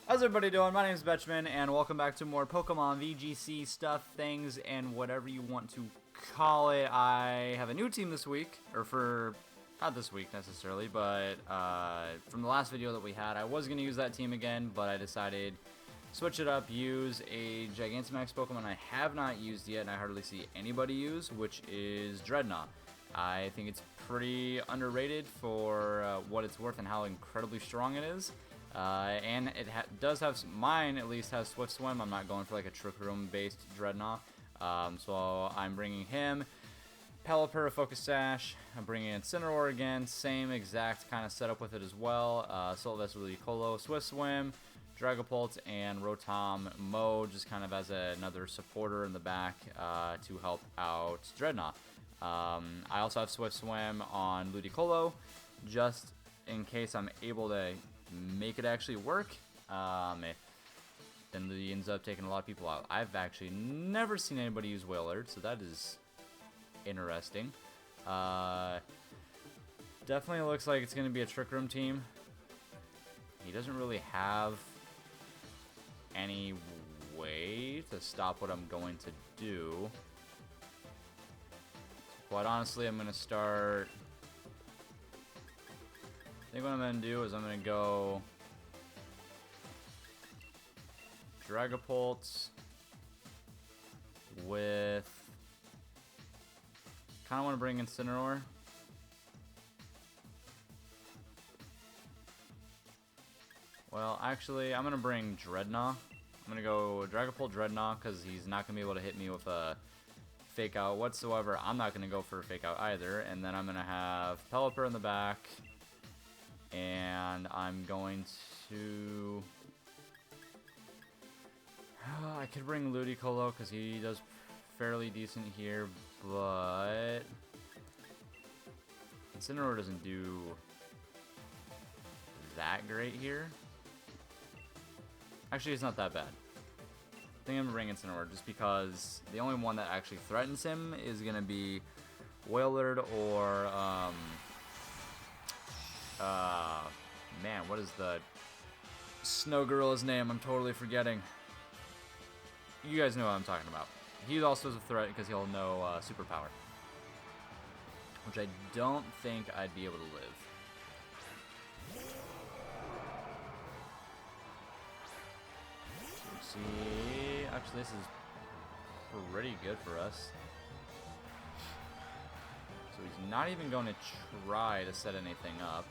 How's everybody doing? My name is Betchman, and welcome back to more Pokemon VGC stuff, things, and whatever you want to call it. I have a new team this week, not this week necessarily, but from the last video that we had, I was going to use that team again, but I decided switch it up, use a Gigantamax Pokemon I have not used yet, and I hardly see anybody use, which is Drednaw. I think it's pretty underrated for what it's worth and how incredibly strong it is. And it does have, mine at least has Swift Swim. I'm not going for like a Trick Room based Drednaw. So I'm bringing him. Pelipper, a Focus Sash. I'm bringing Incineroar again. Same exact kind of setup with it as well. Ludicolo, Swift Swim, Dragapult, and Rotom-Mow just kind of as another supporter in the back to help out Drednaw. I also have Swift Swim on Ludicolo just in case I'm able to make it actually work. Then Ludi ends up taking a lot of people out. I've actually never seen anybody use Wailord, so that is interesting. Definitely looks like it's going to be a Trick Room team. He doesn't really have any way to stop what I'm going to do. Quite honestly, I'm going to start... I think what I'm going to do is I'm going to go Dragapult with... kind of want to bring Incineroar. Well, actually, I'm going to bring Drednaw. I'm going to go Dragapult Drednaw because he's not going to be able to hit me with a fake out whatsoever. I'm not going to go for a fake out either. And then I'm going to have Pelipper in the back. And I'm going to... I could bring Ludicolo because he does fairly decent here, but... Incineroar doesn't do that great here. Actually, it's not that bad. I think I'm going to bring Incineroar just because the only one that actually threatens him is going to be Wailord or... man, what is the Snow Gorilla's name? I'm totally forgetting. You guys know what I'm talking about. He also is a threat because he'll know Superpower. Which I don't think I'd be able to live. Let's see. Actually, this is pretty good for us. So he's not even going to try to set anything up.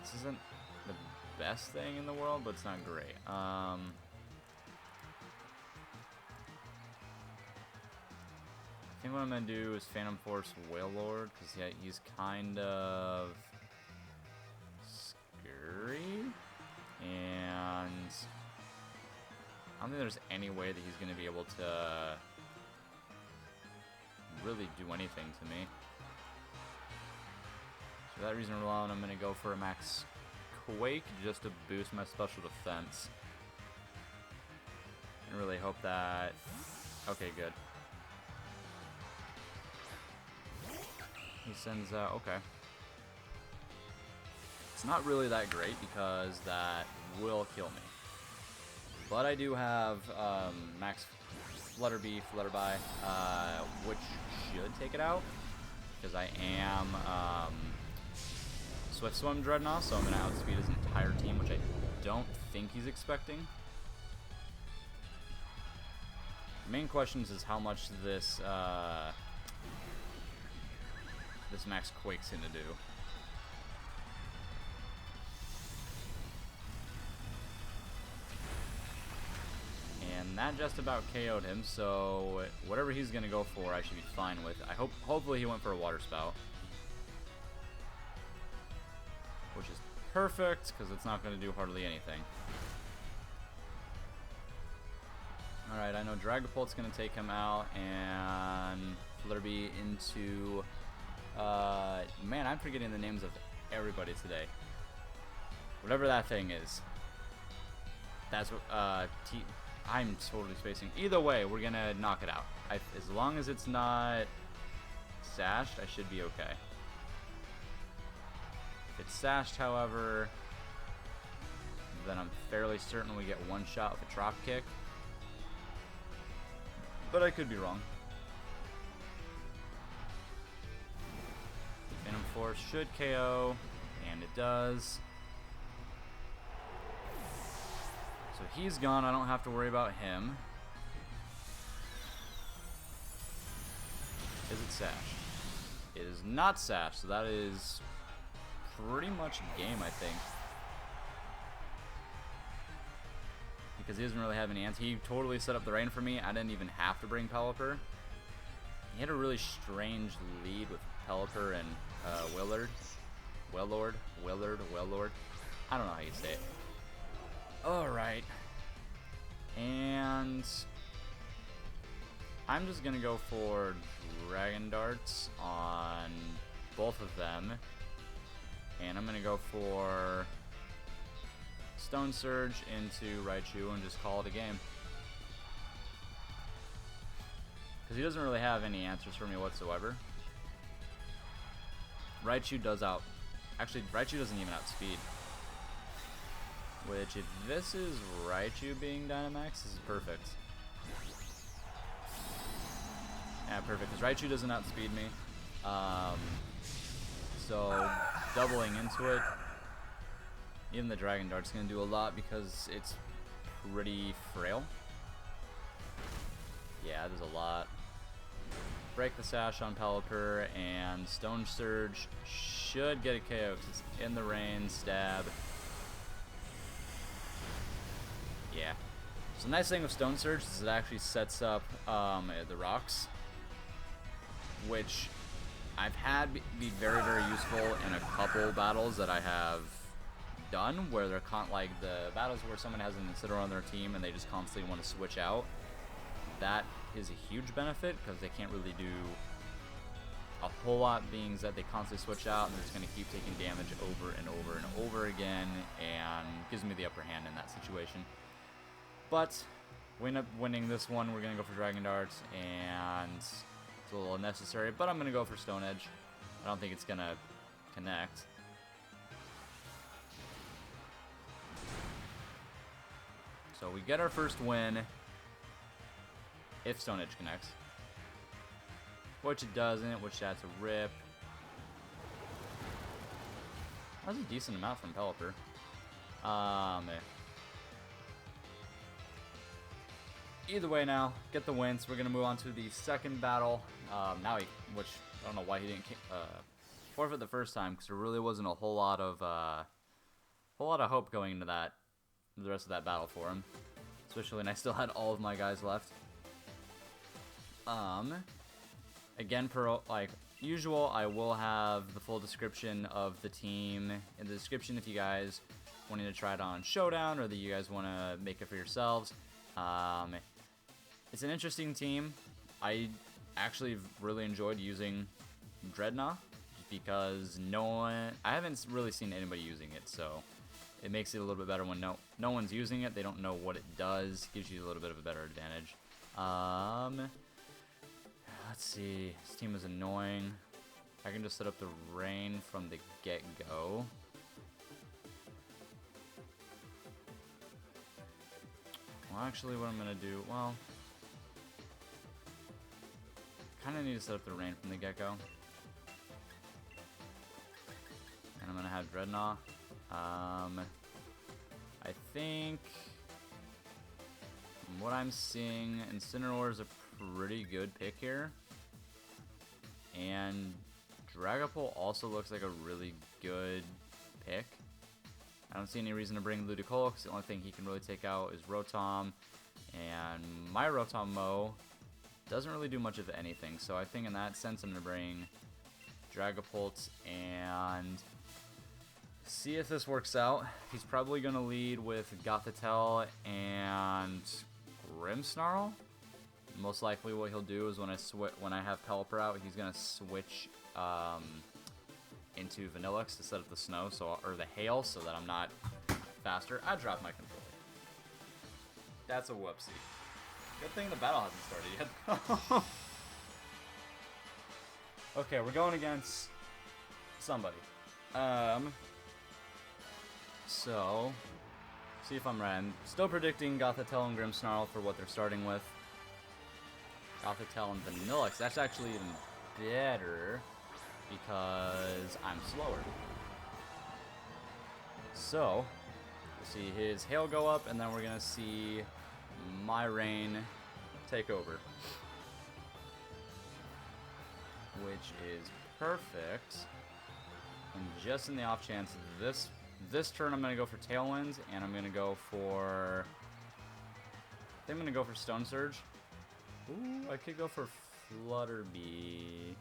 This isn't the best thing in the world, but it's not great. I think what I'm going to do is Phantom Force Wailord, because he's kind of scary. And I don't think there's any way that he's going to be able to really do anything to me. For that reason alone, I'm going to go for a Max Quake just to boost my special defense. And really hope that... Okay, good. He sends out... Okay. It's not really that great because that will kill me. But I do have Max Flutterby, Flutterby, which should take it out. Because I am... Swift Swim Drednaw, so I'm going to outspeed his entire team, which I don't think he's expecting. The main question is how much this this Max Quake's going to do. And that just about KO'd him, so whatever he's going to go for, I should be fine with. Hopefully he went for a Water Spout. Which is perfect, because it's not going to do hardly anything. Alright, I know Dragapult's going to take him out, and Flutterby into... man, I'm forgetting the names of everybody today. Whatever that thing is. That's what... I'm totally spacing. Either way, we're going to knock it out. As long as it's not sashed, I should be okay. it's Sashed, however, then I'm fairly certain we get one shot with a Trop Kick. But I could be wrong. Phantom Force should KO, and it does. So he's gone, I don't have to worry about him. Is it Sash? It is not Sash, so that is pretty much game, I think. Because he doesn't really have any answer. He totally set up the rain for me. I didn't even have to bring Pelipper. He had a really strange lead with Pelipper and Willard. Willard. I don't know how you say it. Alright. And I'm just going to go for Dragon Darts on both of them. And I'm going to go for Stone Surge into Raichu and just call it a game. Because he doesn't really have any answers for me whatsoever. Raichu does out... Actually, Raichu doesn't even outspeed. Which, if this is Raichu being Dynamax, this is perfect. Yeah, perfect, because Raichu doesn't outspeed me. So, doubling into it, even the Dragon Dart's going to do a lot because it's pretty frail. Yeah, there's a lot. Break the Sash on Pelipper, and Stone Surge should get a KO because it's in the rain, stab. Yeah. So the nice thing with Stone Surge is it actually sets up the rocks, which I've had be very, very useful in a couple battles that I have done, where they're like the battles where someone has an Incineroar on their team and they just constantly want to switch out. That is a huge benefit because they can't really do a whole lot, being that they constantly switch out and they're just going to keep taking damage over and over and over again, and gives me the upper hand in that situation. But we end up winning this one. We're going to go for Dragon Darts, and it's a little unnecessary, but I'm going to go for Stone Edge. I don't think it's going to connect. So we get our first win if Stone Edge connects. Which it doesn't, which that's a rip. That was a decent amount from Pelipper. Either way now, get the win. So we're going to move on to the second battle. Which I don't know why he didn't forfeit the first time, because there really wasn't a whole lot of hope going into that, the rest of that battle for him. Especially when I still had all of my guys left. Again, per like usual, I will have the full description of the team in the description if you guys wanting to try it on Showdown, or that you guys want to make it for yourselves. It's an interesting team. I actually really enjoyed using Drednaw, because I haven't really seen anybody using it, so it makes it a little bit better when no one's using it. They don't know what it does. Gives you a little bit of a better advantage. Let's see. This team is annoying. I can just set up the rain from the get-go. Well, actually, what I'm going to do... Well... kind of need to set up the rain from the get-go. And I'm going to have Drednaw. I think... from what I'm seeing, Incineroar is a pretty good pick here. And Dragapult also looks like a really good pick. I don't see any reason to bring Ludicolo, because the only thing he can really take out is Rotom. And my Rotom-Mow doesn't really do much of anything. So I think in that sense I'm going to bring Dragapult and see if this works out. He's probably going to lead with Gothitelle and Grimmsnarl. Most likely what he'll do is when I have Pelipper out, he's going to switch into Vanillix to set up the snow, or the hail, so that I'm not faster. I dropped my controller. That's a whoopsie. Good thing the battle hasn't started yet. Okay, we're going against somebody. So, see if I'm right. I'm still predicting Gothitelle and Grimmsnarl for what they're starting with. Gothitelle and Vanillix. That's actually even better because I'm slower. So, we'll see his Hail go up, and then we're going to see my Rain take over. Which is perfect. And just in the off chance this turn I'm going to go for Tailwind, and I'm going to go for... I think I'm going to go for Stone Surge. Ooh, I could go for Flutter Bee.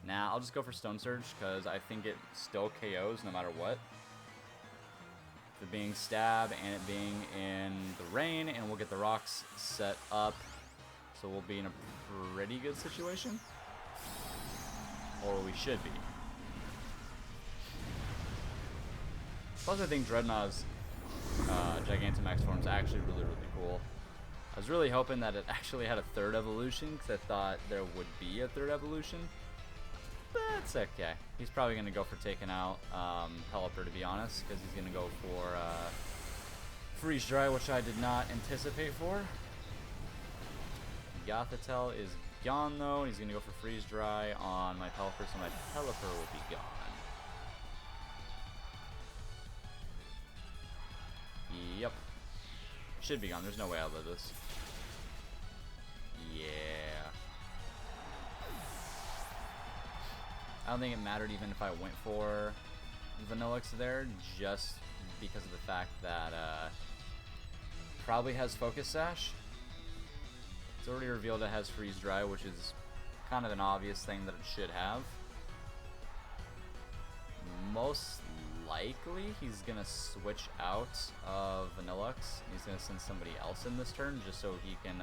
Nah, I'll just go for Stone Surge, because I think it still KOs no matter what. It being Stab, and it being in the Rain, and we'll get the rocks set up. So we'll be in a pretty good situation. Or we should be. Plus, I think Drednaw's Gigantamax form is actually really, really cool. I was really hoping that it actually had a third evolution, because I thought there would be a third evolution. But it's okay. He's probably going to go for taking out Pelipper, to be honest, because he's going to go for Freeze Dry, which I did not anticipate for. Gothitelle is gone, though. He's going to go for Freeze Dry on my Pelipper, so my Pelipper will be gone. Yep. Should be gone. There's no way I'll live this. Yeah. I don't think it mattered even if I went for Vanillix there, just because of the fact that probably has Focus Sash. It's already revealed it has Freeze Dry, which is kind of an obvious thing that it should have. Most likely, he's going to switch out of Vanillix. He's going to send somebody else in this turn, just so he can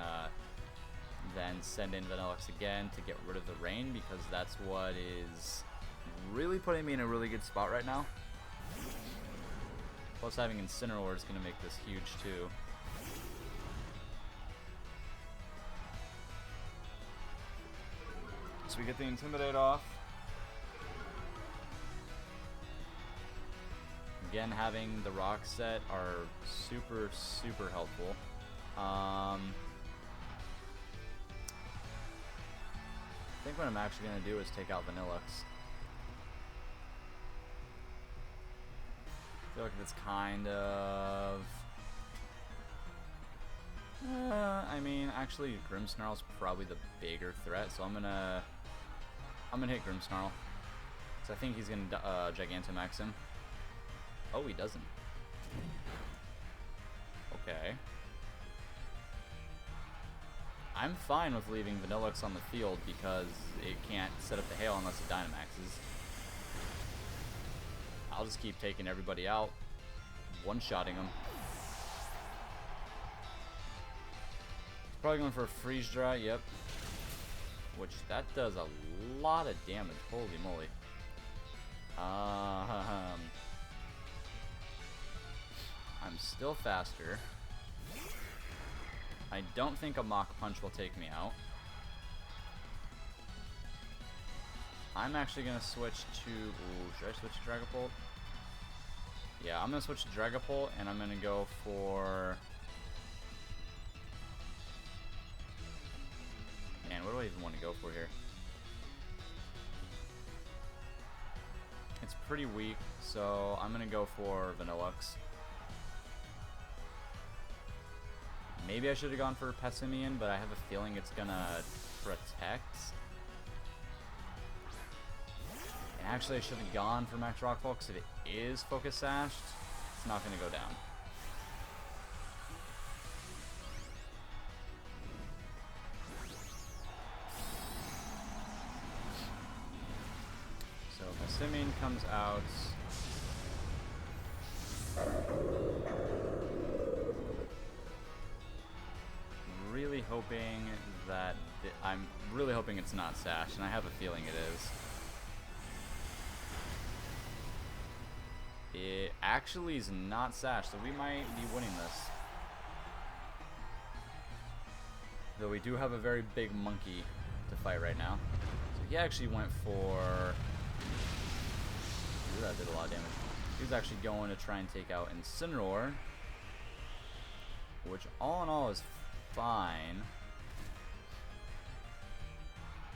then send in Vanillix again to get rid of the Rain, because that's what is really putting me in a really good spot right now. Plus, having Incineroar is going to make this huge, too. So we get the Intimidate off. Again, having the rock set are super, super helpful. I think what I'm actually going to do is take out Vanillix. I feel like that's kind of... I mean, actually, Grimmsnarl's probably the bigger threat, so I'm gonna hit Grimmsnarl. So I think he's gonna Gigantamax him. Oh, he doesn't. Okay. I'm fine with leaving Vanillix on the field because it can't set up the Hail unless it Dynamaxes. I'll just keep taking everybody out, one-shotting them. Probably going for a Freeze Dry, yep. Which, that does a lot of damage, holy moly. I'm still faster. I don't think a Mach Punch will take me out. I'm actually going to switch to... Ooh, should I switch to Dragapult? Yeah, I'm going to switch to Dragapult, and I'm going to go for... Man, what do I even want to go for here? It's pretty weak, so I'm going to go for Vanillux. Maybe I should have gone for Pessimian, but I have a feeling it's going to protect. And actually, I should have gone for Max Rockfall, because if it is Focus Sashed, it's not going to go down. So, Pessimian comes out. Really hoping that I'm really hoping it's not Sash, and I have a feeling it is. It actually is not Sash, so we might be winning this. Though we do have a very big monkey to fight right now. So he actually went for... Ooh, that did a lot of damage. He was actually going to try and take out Incineroar, which all in all is fine.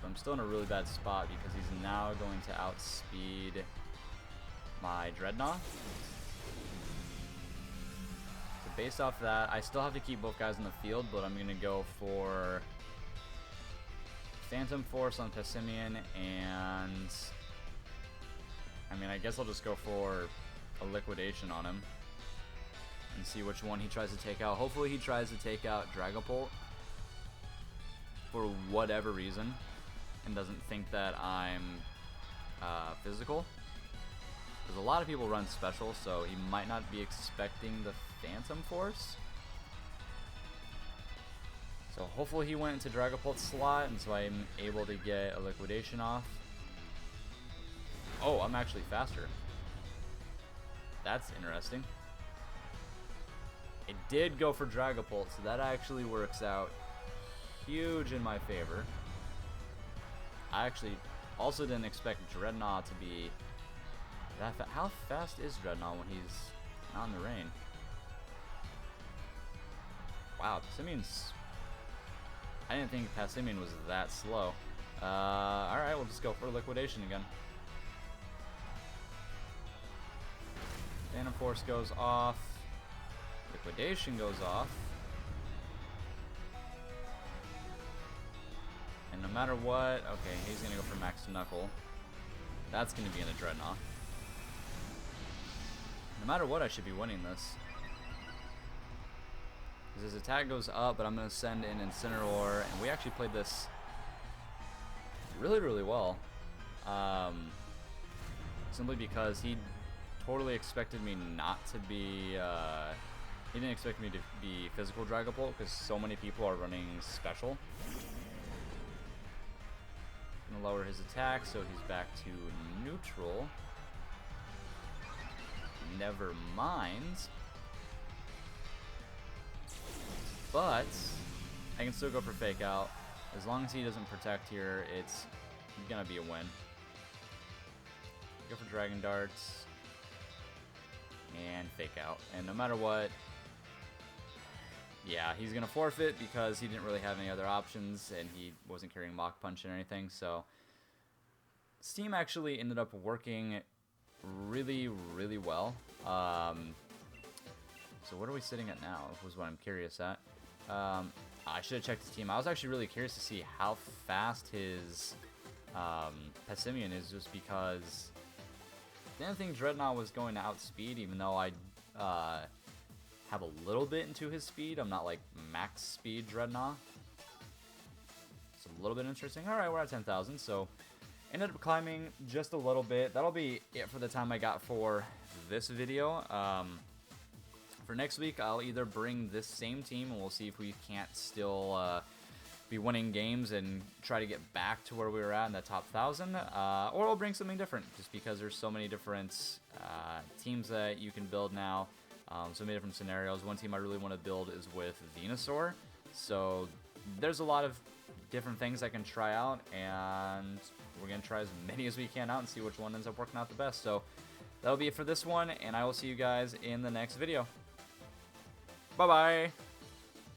But I'm still in a really bad spot because he's now going to outspeed my Drednaw. So based off that, I still have to keep both guys in the field, but I'm going to go for Phantom Force on Passimian, and I mean, I guess I'll just go for a Liquidation on him and see which one he tries to take out. Hopefully he tries to take out Dragapult for whatever reason and doesn't think that I'm physical. Because a lot of people run special, so he might not be expecting the Phantom Force. So hopefully he went into Dragapult's slot, and so I'm able to get a Liquidation off. Oh, I'm actually faster. That's interesting. It did go for Dragapult, so that actually works out huge in my favor. I actually also didn't expect Drednaw to be that fast. How fast is Drednaw when he's not in the rain? Wow, Passimian's... I didn't think Passimian was that slow. Alright, we'll just go for Liquidation again. Phantom Force goes off. Liquidation goes off. And no matter what, okay, he's gonna go for Max Knuckle. That's gonna be in a Drednaw. No matter what, I should be winning this. Because his attack goes up, but I'm gonna send in Incineroar, and we actually played this really, really well. Simply because he totally expected me not to be, he didn't expect me to be physical Dragapult because so many people are running special. Gonna lower his attack, so he's back to neutral. Never mind. But I can still go for Fake Out. As long as he doesn't protect here, it's gonna be a win. Go for Dragon Darts. And Fake Out. And no matter what, yeah, he's going to forfeit because he didn't really have any other options and he wasn't carrying Mach Punch or anything. So this team actually ended up working really, really well. So what are we sitting at now was what I'm curious at. I should have checked his team. I was actually really curious to see how fast his Passimian is, just because I didn't think Drednaw was going to outspeed, even though I have a little bit into his speed. I'm not like max speed Drednaw. It's a little bit interesting. Alright, we're at 10,000, so ended up climbing just a little bit. That'll be it for the time I got for this video. For next week, I'll either bring this same team, and we'll see if we can't still be winning games and try to get back to where we were at in the top 1,000, or I'll bring something different, just because there's so many different teams that you can build now, so many different scenarios. One team I really want to build is with Venusaur, so there's a lot of different things I can try out, and we're going to try as many as we can out and see which one ends up working out the best. So that'll be it for this one, and I will see you guys in the next video. Bye-bye!